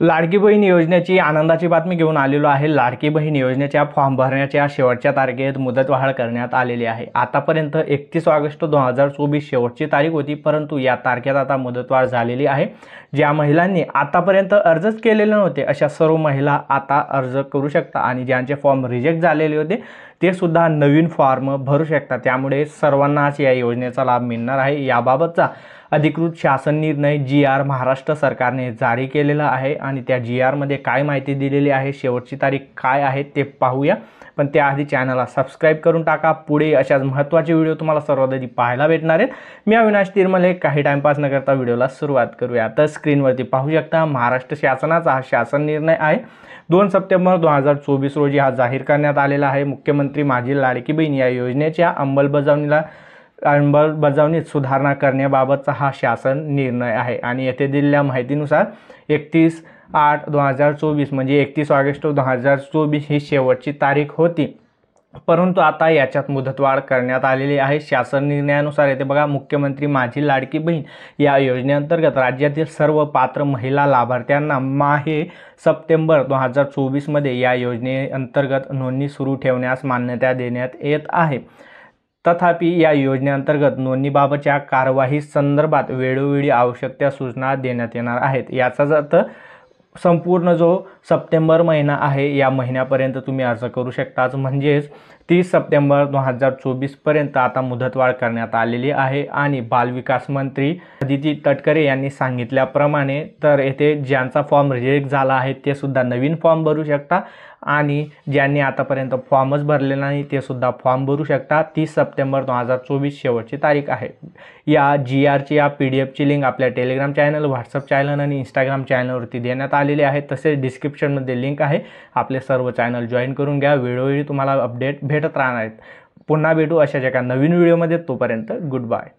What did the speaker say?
लाडकी बहीण योजनेची आनंदाची बातमी घेऊन आलेलो आहे। लाडकी बहीण योजनेच्या फॉर्म भरण्याच्या शेवटच्या तारखेत मुदतवाढ करण्यात आलेली आहे। आतापर्यंत 31 ऑगस्ट 2024 शेवटची तारीख होती, परंतु या तारखेत आता मुदतवाढ झालेली आहे। ज्या महिलांनी आतापर्यंत अर्जच केलेले नव्हते अशा सर्व महिला आता अर्ज करू शकता आणि ज्यांचे फॉर्म रिजेक्ट झालेले होते ते सुद्धा नवीन फॉर्म भरू शकतात। त्यामुळे सर्वांनाच या योजनेचा लाभ मिळणार आहे। याबाबतचा अधिकृत शासन निर्णय GR महाराष्ट्र सरकारने जारी केलेला आहे आणि त्या GR मध्ये काय माहिती दिलेली आहे, शेवटची तारीख काय आहे ते पाहूया। पण त्याआधी चॅनलला सबस्क्राइब करून टाका। पुढे अशाच महत्त्वाचे व्हिडिओ तुम्हाला सर्वात आधी पाहायला भेटणार आहेत। मी अविनाश तिरमले। काही टाइमपास न करता व्हिडिओला सुरुवात करूया। तर स्क्रीनवरती पाहू शकता महाराष्ट्र शासनाचा हा शासन निर्णय आहे। 2 सप्टेंबर 2024 रोजी हा जाहीर करण्यात आलेला आहे। मुख्यमंत्री माझी लाडकी बहीण या योजनेच्या अंमलबजावणीत सुधारणा करण्याबाबतचा हा शासन निर्णय आहे आणि येथे दिलेल्या माहितीनुसार 31/8/2024 म्हणजे 31 ऑगस्ट 2024 ही शेवटची तारीख होती, परंतु आता याच्यात मुदतवाढ करण्यात आलेली आहे। शासन निर्णयानुसार येथे बघा, मुख्यमंत्री माझी लाडकी बहीण या योजनेअंतर्गत राज्यातील सर्व पात्र महिला लाभार्थ्यांना माहे सप्टेंबर 2024 मध्ये या योजनेअंतर्गत नोंदणी सुरू ठेवण्यास मान्यता देण्यात येत आहे। तथापि या योजनेअंतर्गत नोंदणीबाबतच्या कारवाई संदर्भात वेळोवेळी आवश्यक त्या सूचना देण्यात येणार आहेत। याचाच अर्थ संपूर्ण जो सप्टेंबर महिना आहे या महिन्यापर्यंत तुम्ही अर्ज करू शकता। म्हणजेच 30 सप्टेंबर 2024 पर्यंत आता मुदतवाढ करण्यात आलेली आहे। आणि बालविकास मंत्री अदिती तटकरे यांनी सांगितल्याप्रमाणे तर येथे ज्यांचा फॉर्म रिजेक्ट झाला आहे ते सुद्धा नवीन फॉर्म भरू शकता आणि ज्यांनी आतापर्यंत फॉर्मच भरलेला नाही ते सुद्धा फॉर्म भरू शकता। 30 सप्टेंबर 2024 शेवटची तारीख आहे। या GRची या PDF लिंक आपल्या टेलिग्राम चॅनल, व्हॉट्सअप चॅनल आणि इंस्टाग्राम चॅनलवरती देण्यात आलेली आहे। तसेच डिस्क्रिप्शनमध्ये लिंक आहे, आपले सर्व चॅनल जॉईन करून घ्या। वेळोवेळी तुम्हाला अपडेट भेटत राहणार आहेत। पुन्हा भेटू अशाच एका नवीन व्हिडिओमध्ये, तोपर्यंत गुड बाय।